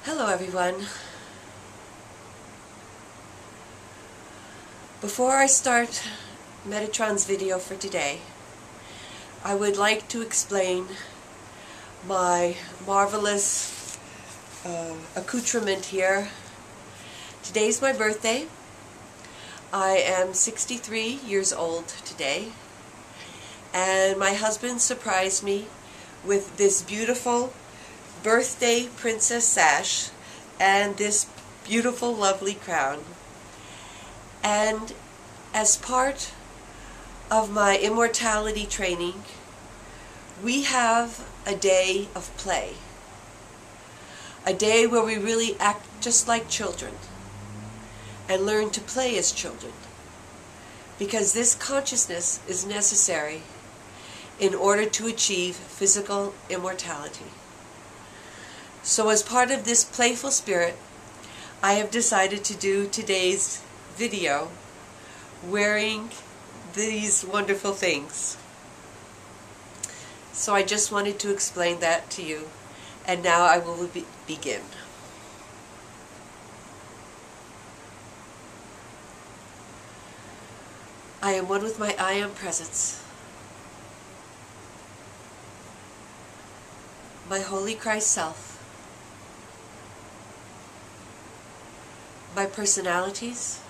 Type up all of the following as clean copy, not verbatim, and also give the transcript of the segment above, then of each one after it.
Hello everyone. Before I start Metatron's video for today, I would like to explain my marvelous accoutrement here. Today's my birthday. I am 63 years old today, and my husband surprised me with this beautiful birthday princess sash and this beautiful lovely crown. And as part of my immortality training, we have a day of play, a day where we really act just like children and learn to play as children, because this consciousness is necessary in order to achieve physical immortality. So as part of this playful spirit, I have decided to do today's video wearing these wonderful things. So I just wanted to explain that to you, and now I will begin. I am one with my I Am Presence. My Holy Christ Self. My personalities.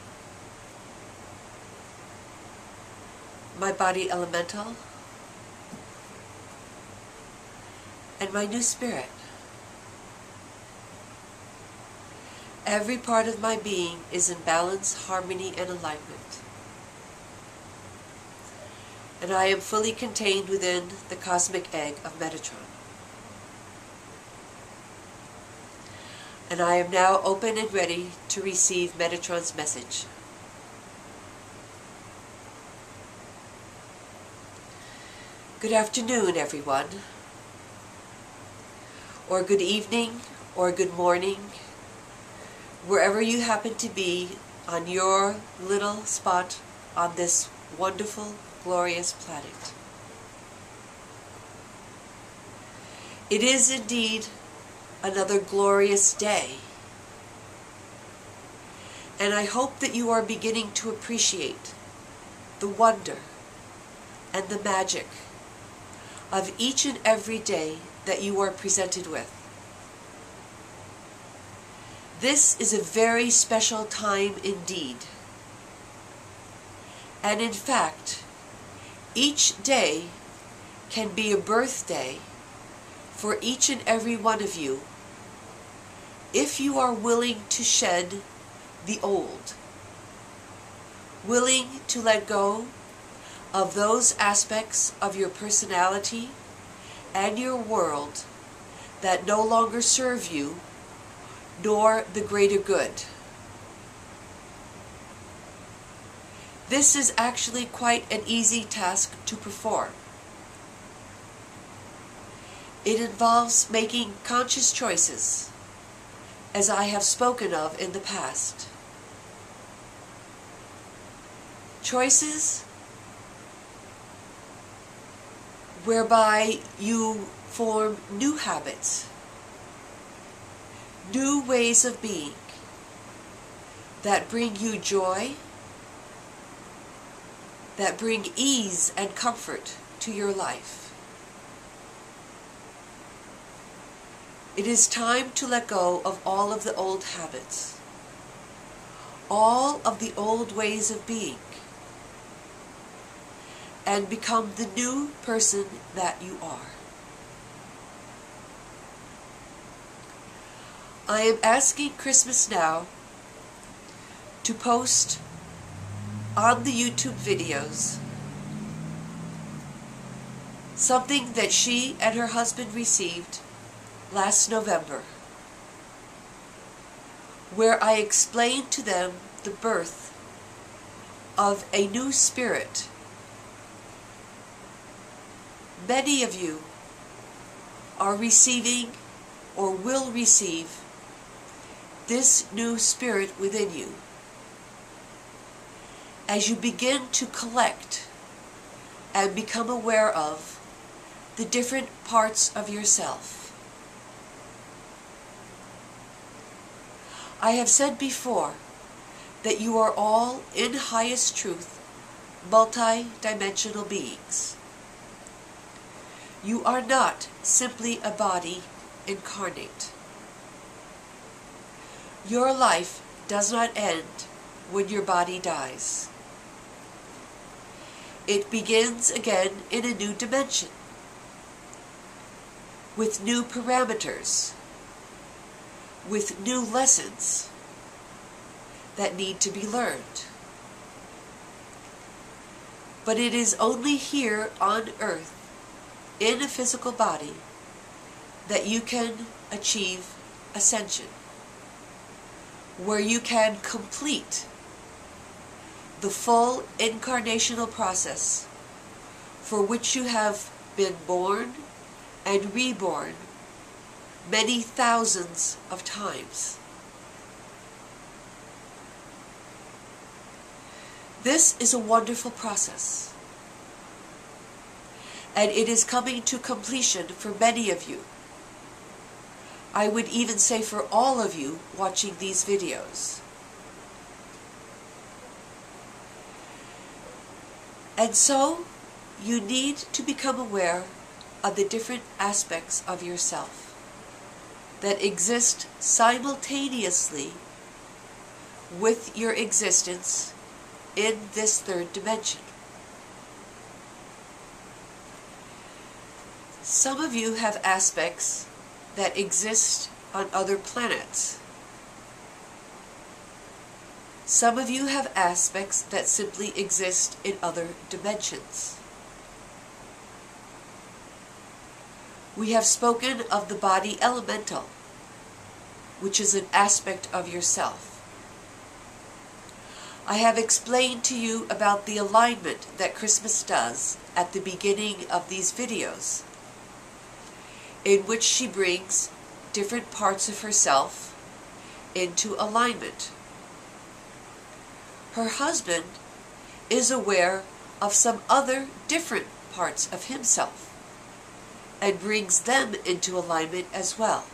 My body elemental. And my new spirit. Every part of my being is in balance, harmony, and alignment. And I am fully contained within the cosmic egg of Metatron. And I am now open and ready to receive Metatron's message. Good afternoon, everyone. Or good evening, or good morning, wherever you happen to be on your little spot on this wonderful, glorious planet. It is indeed another glorious day, and I hope that you are beginning to appreciate the wonder and the magic of each and every day that you are presented with. This is a very special time indeed, and in fact, each day can be a birthday for each and every one of you, if you are willing to shed the old, willing to let go of those aspects of your personality and your world that no longer serve you nor the greater good. This is actually quite an easy task to perform. It involves making conscious choices, as I have spoken of in the past. Choices whereby you form new habits, new ways of being that bring you joy, that bring ease and comfort to your life. It is time to let go of all of the old habits, all of the old ways of being, and become the new person that you are. I am asking Christmas Now to post on the YouTube videos something that she and her husband received last November, where I explained to them the birth of a new spirit. Many of you are receiving or will receive this new spirit within you as you begin to collect and become aware of the different parts of yourself. I have said before that you are all, in highest truth, multi-dimensional beings. You are not simply a body incarnate. Your life does not end when your body dies. It begins again in a new dimension, with new parameters, with new lessons that need to be learned. But it is only here on earth, in a physical body, that you can achieve ascension, where you can complete the full incarnational process for which you have been born and reborn many thousands of times. This is a wonderful process, and it is coming to completion for many of you. I would even say for all of you watching these videos. And so, you need to become aware of the different aspects of yourself that exist simultaneously with your existence in this third dimension. Some of you have aspects that exist on other planets. Some of you have aspects that simply exist in other dimensions. We have spoken of the body elemental, which is an aspect of yourself. I have explained to you about the alignment that Christmas does at the beginning of these videos, in which she brings different parts of herself into alignment. Her husband is aware of some other different parts of himself and brings them into alignment as well.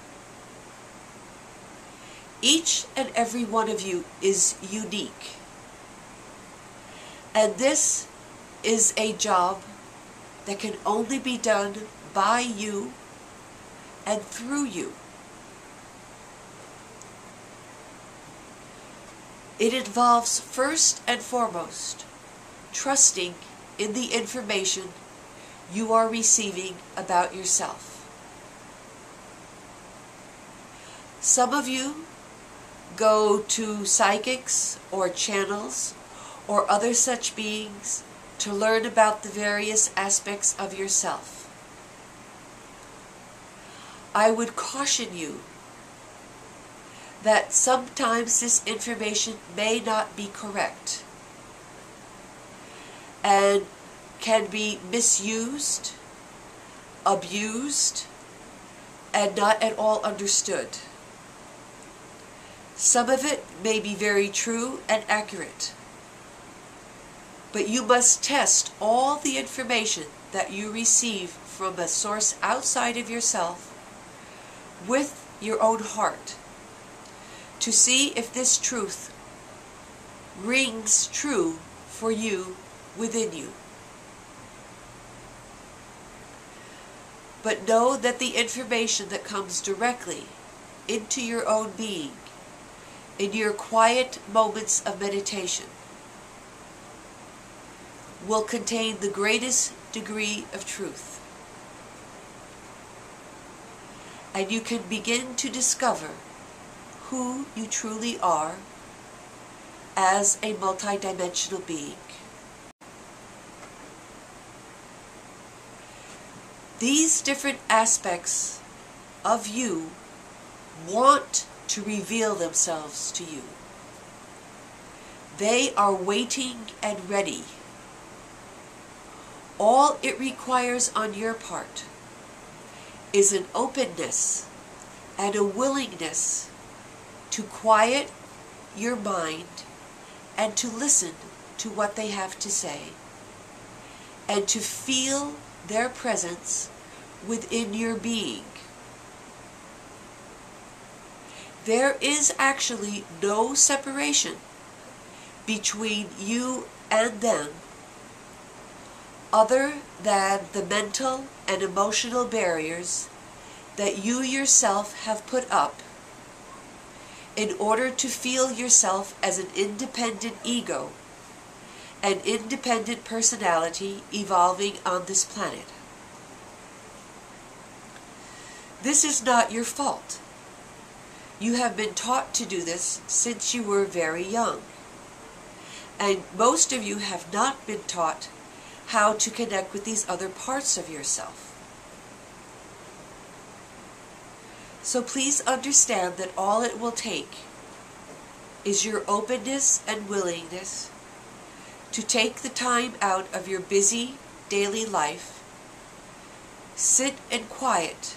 Each and every one of you is unique. And this is a job that can only be done by you and through you. It involves first and foremost trusting in the information you are receiving about yourself. Some of you go to psychics or channels or other such beings to learn about the various aspects of yourself. I would caution you that sometimes this information may not be correct and can be misused, abused, and not at all understood. Some of it may be very true and accurate, but you must test all the information that you receive from a source outside of yourself with your own heart to see if this truth rings true for you within you. But know that the information that comes directly into your own being in your quiet moments of meditation will contain the greatest degree of truth. And you can begin to discover who you truly are as a multidimensional being. These different aspects of you want to reveal themselves to you. They are waiting and ready. All it requires on your part is an openness and a willingness to quiet your mind and to listen to what they have to say and to feel their presence within your being. There is actually no separation between you and them other than the mental and emotional barriers that you yourself have put up in order to feel yourself as an independent ego, an independent personality evolving on this planet. This is not your fault. You have been taught to do this since you were very young. And most of you have not been taught how to connect with these other parts of yourself. So please understand that all it will take is your openness and willingness to take the time out of your busy daily life, sit in quiet,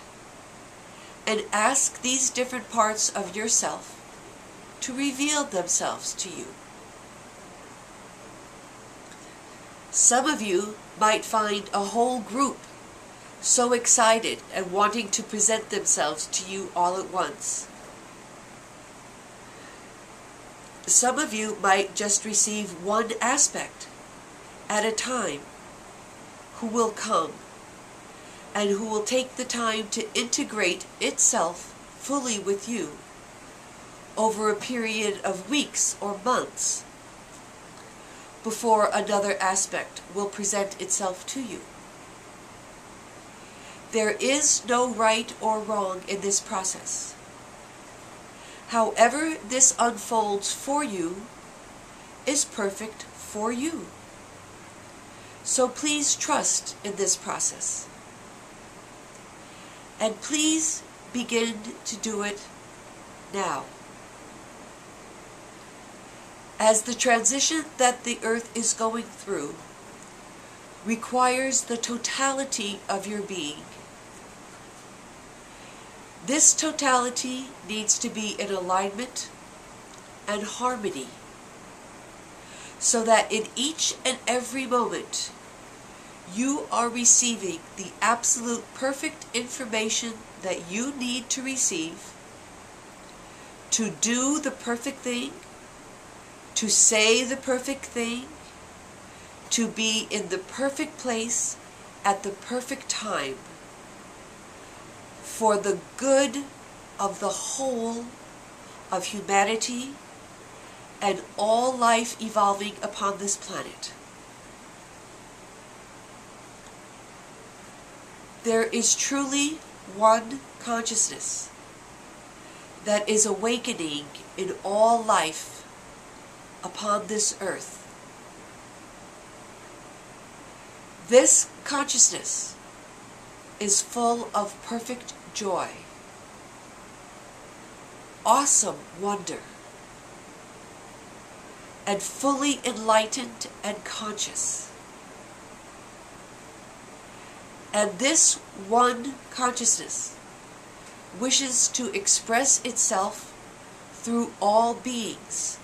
and ask these different parts of yourself to reveal themselves to you. Some of you might find a whole group so excited and wanting to present themselves to you all at once. Some of you might just receive one aspect at a time who will come and who will take the time to integrate itself fully with you over a period of weeks or months before another aspect will present itself to you. There is no right or wrong in this process. However this unfolds for you is perfect for you. So please trust in this process. And please begin to do it now. As the transition that the earth is going through requires the totality of your being, this totality needs to be in alignment and harmony, so that in each and every moment you are receiving the absolute perfect information that you need to receive to do the perfect thing, to say the perfect thing, to be in the perfect place at the perfect time, for the good of the whole of humanity and all life evolving upon this planet. There is truly one consciousness that is awakening in all life upon this earth. This consciousness is full of perfect joy, awesome wonder, and fully enlightened and conscious. And this one consciousness wishes to express itself through all beings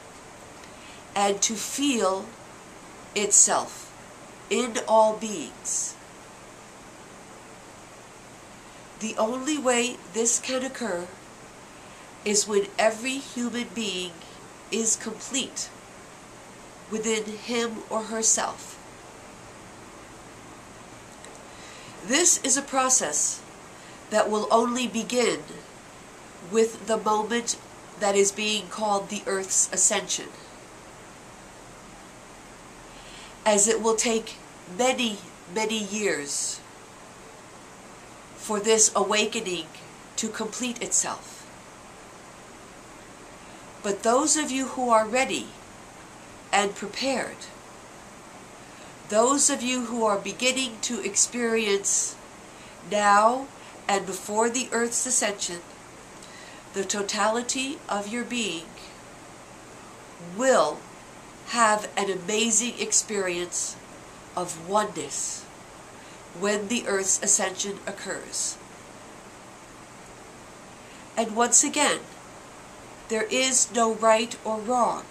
and to feel itself in all beings. The only way this can occur is when every human being is complete within him or herself. This is a process that will only begin with the moment that is being called the Earth's ascension, as it will take many, many years for this awakening to complete itself. But those of you who are ready and prepared, those of you who are beginning to experience now and before the Earth's ascension, the totality of your being will have an amazing experience of oneness when the Earth's ascension occurs. And once again, there is no right or wrong.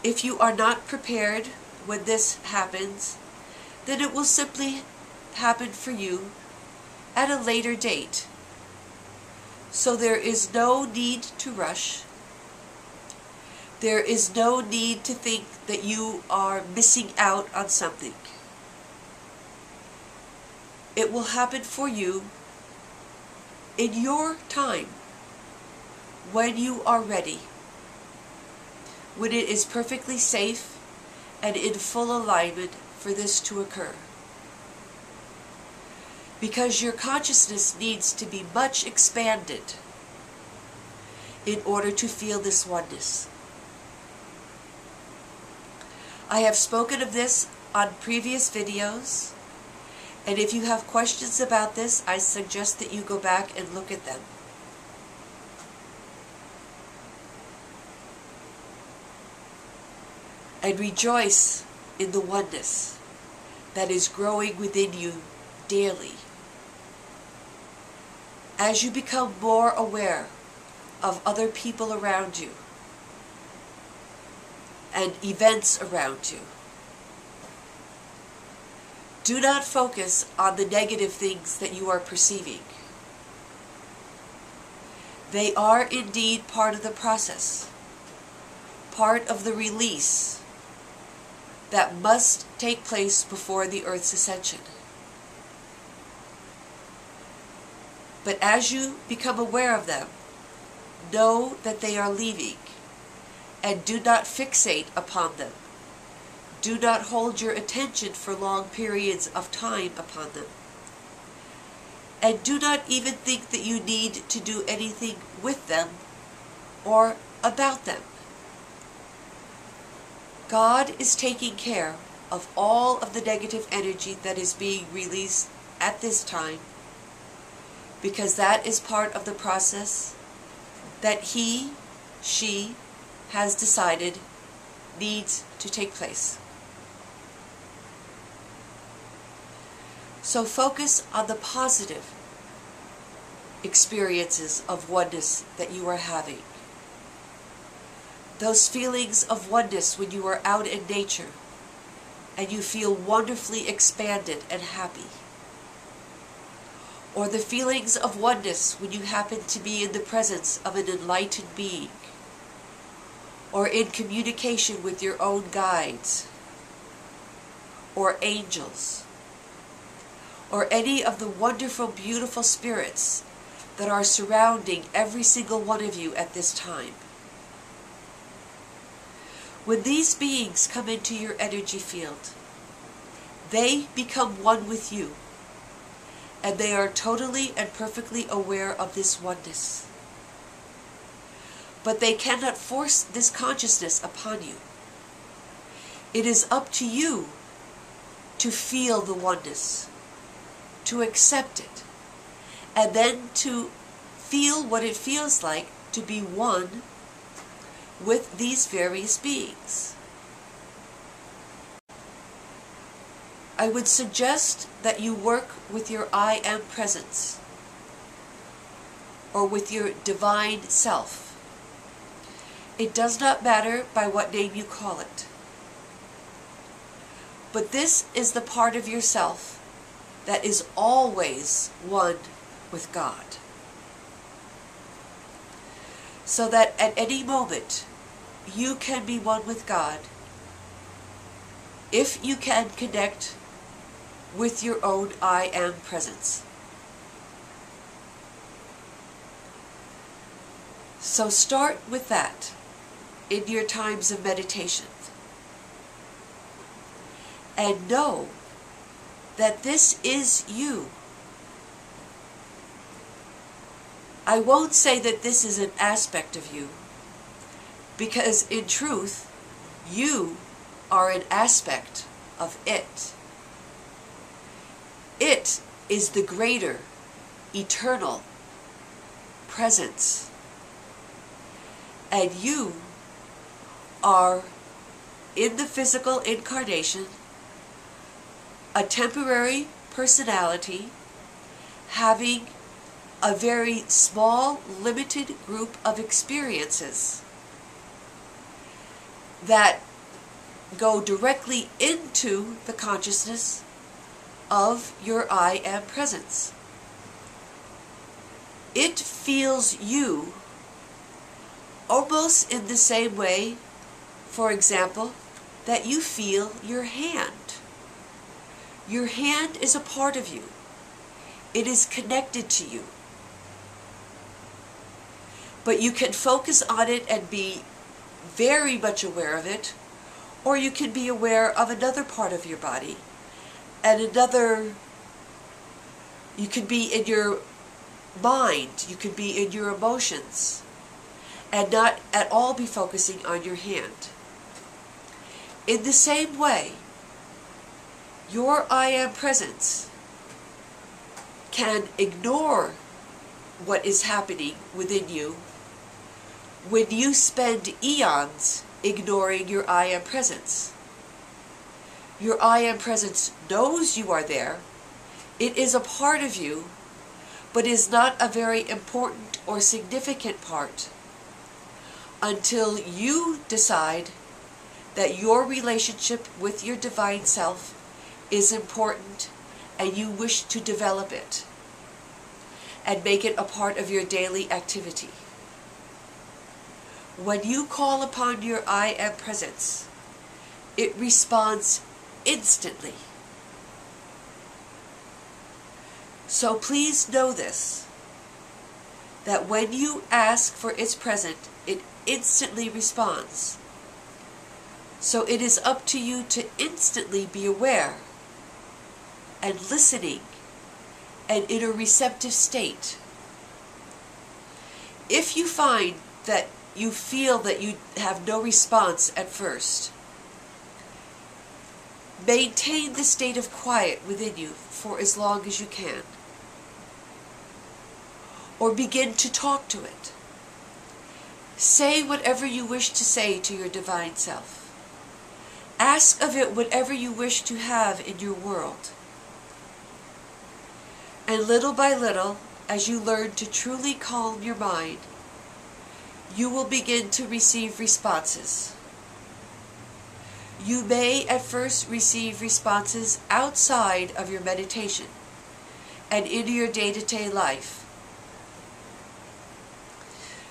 If you are not prepared when this happens, then it will simply happen for you at a later date. So there is no need to rush. There is no need to think that you are missing out on something. It will happen for you in your time, when you are ready, when it is perfectly safe and in full alignment for this to occur. Because your consciousness needs to be much expanded in order to feel this oneness. I have spoken of this on previous videos, and if you have questions about this, I suggest that you go back and look at them. And rejoice in the oneness that is growing within you daily. As you become more aware of other people around you and events around you, do not focus on the negative things that you are perceiving. They are indeed part of the process, part of the release that must take place before the Earth's ascension. But as you become aware of them, know that they are leaving, and do not fixate upon them. Do not hold your attention for long periods of time upon them. And do not even think that you need to do anything with them or about them. God is taking care of all of the negative energy that is being released at this time, because that is part of the process that He, she has decided needs to take place. So focus on the positive experiences of oneness that you are having. Those feelings of oneness when you are out in nature and you feel wonderfully expanded and happy. Or the feelings of oneness when you happen to be in the presence of an enlightened being, or in communication with your own guides, or angels, or any of the wonderful, beautiful spirits that are surrounding every single one of you at this time. When these beings come into your energy field, they become one with you, and they are totally and perfectly aware of this oneness. But they cannot force this consciousness upon you. It is up to you to feel the oneness, to accept it, and then to feel what it feels like to be one with these various beings. I would suggest that you work with your I Am presence, or with your divine self. It does not matter by what name you call it. But this is the part of yourself that is always one with God. So that at any moment you can be one with God if you can connect with your own I Am presence. So start with that in your times of meditation. And know that this is you. I won't say that this is an aspect of you, because in truth, you are an aspect of it. It is the greater, eternal presence. And you are, in the physical incarnation, a temporary personality having a very small, limited group of experiences that go directly into the consciousness of your I Am presence. it feels you almost in the same way, for example, that you feel your hand. Your hand is a part of you. It is connected to you. But you can focus on it and be very much aware of it, or you can be aware of another part of your body, and you could be in your mind, you could be in your emotions, and not at all be focusing on your hand. In the same way, your I Am Presence can ignore what is happening within you when you spend eons ignoring your I Am Presence. Your I Am Presence knows you are there. It is a part of you, but is not a very important or significant part until you decide that your relationship with your divine self is important and you wish to develop it and make it a part of your daily activity. When you call upon your I Am Presence, it responds instantly. So please know this, that when you ask for its presence, it instantly responds. So it is up to you to instantly be aware and listening and in a receptive state. If you find that you feel that you have no response at first, maintain the state of quiet within you for as long as you can. Or begin to talk to it. Say whatever you wish to say to your divine self. Ask of it whatever you wish to have in your world. And little by little, as you learn to truly calm your mind, you will begin to receive responses. You may at first receive responses outside of your meditation and in your day-to-day life.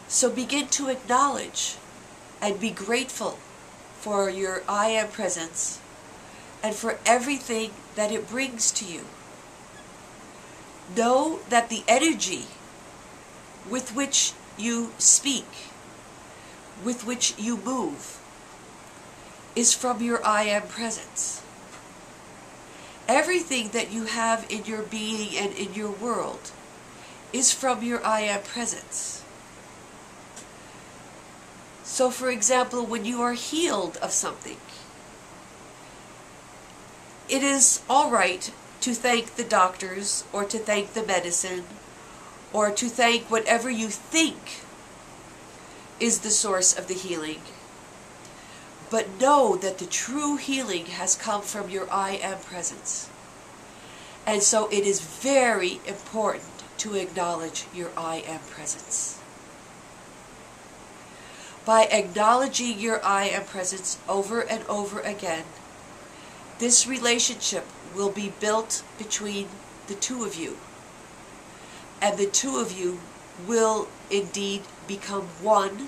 So begin to acknowledge and be grateful for your I Am Presence and for everything that it brings to you. Know that the energy with which you speak, with which you move, is from your I Am Presence. Everything that you have in your being and in your world is from your I Am Presence. So, for example, when you are healed of something, it is all right to thank the doctors or to thank the medicine or to thank whatever you think is the source of the healing. But know that the true healing has come from your I Am Presence. And so it is very important to acknowledge your I Am Presence. By acknowledging your I Am Presence over and over again, this relationship will be built between the two of you. And the two of you will indeed become one,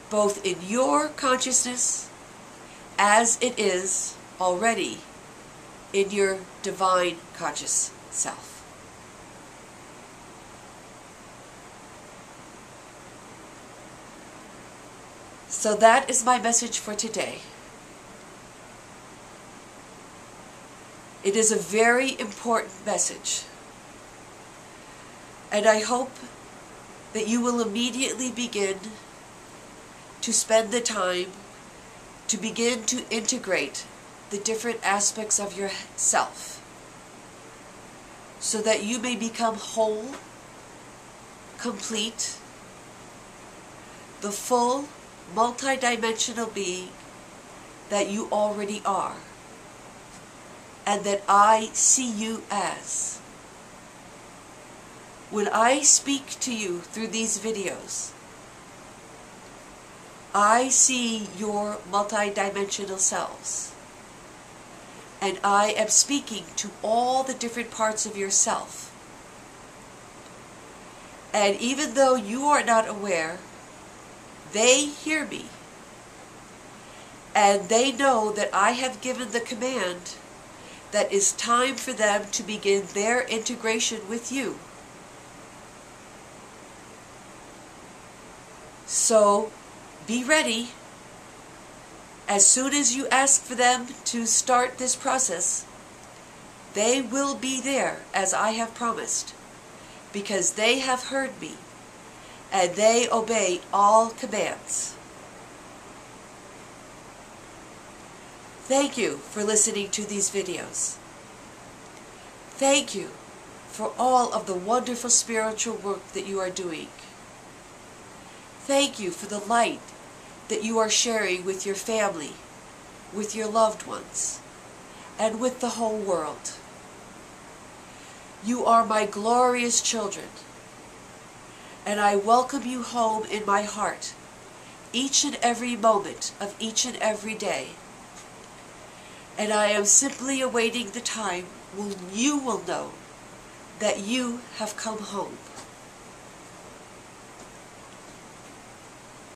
both in your consciousness as it is already in your divine conscious self. So that is my message for today. It is a very important message. And I hope that you will immediately begin to spend the time to begin to integrate the different aspects of yourself so that you may become whole, complete, the full multi-dimensional being that you already are and that I see you as. When I speak to you through these videos, I see your multi-dimensional selves. And I am speaking to all the different parts of yourself. And even though you are not aware, they hear me. And they know that I have given the command that it's time for them to begin their integration with you. So be ready. As soon as you ask for them to start this process, they will be there as I have promised, because they have heard me and they obey all commands. Thank you for listening to these videos. Thank you for all of the wonderful spiritual work that you are doing. Thank you for the light that you are sharing with your family, with your loved ones, and with the whole world. You are my glorious children, and I welcome you home in my heart each and every moment of each and every day. And I am simply awaiting the time when you will know that you have come home.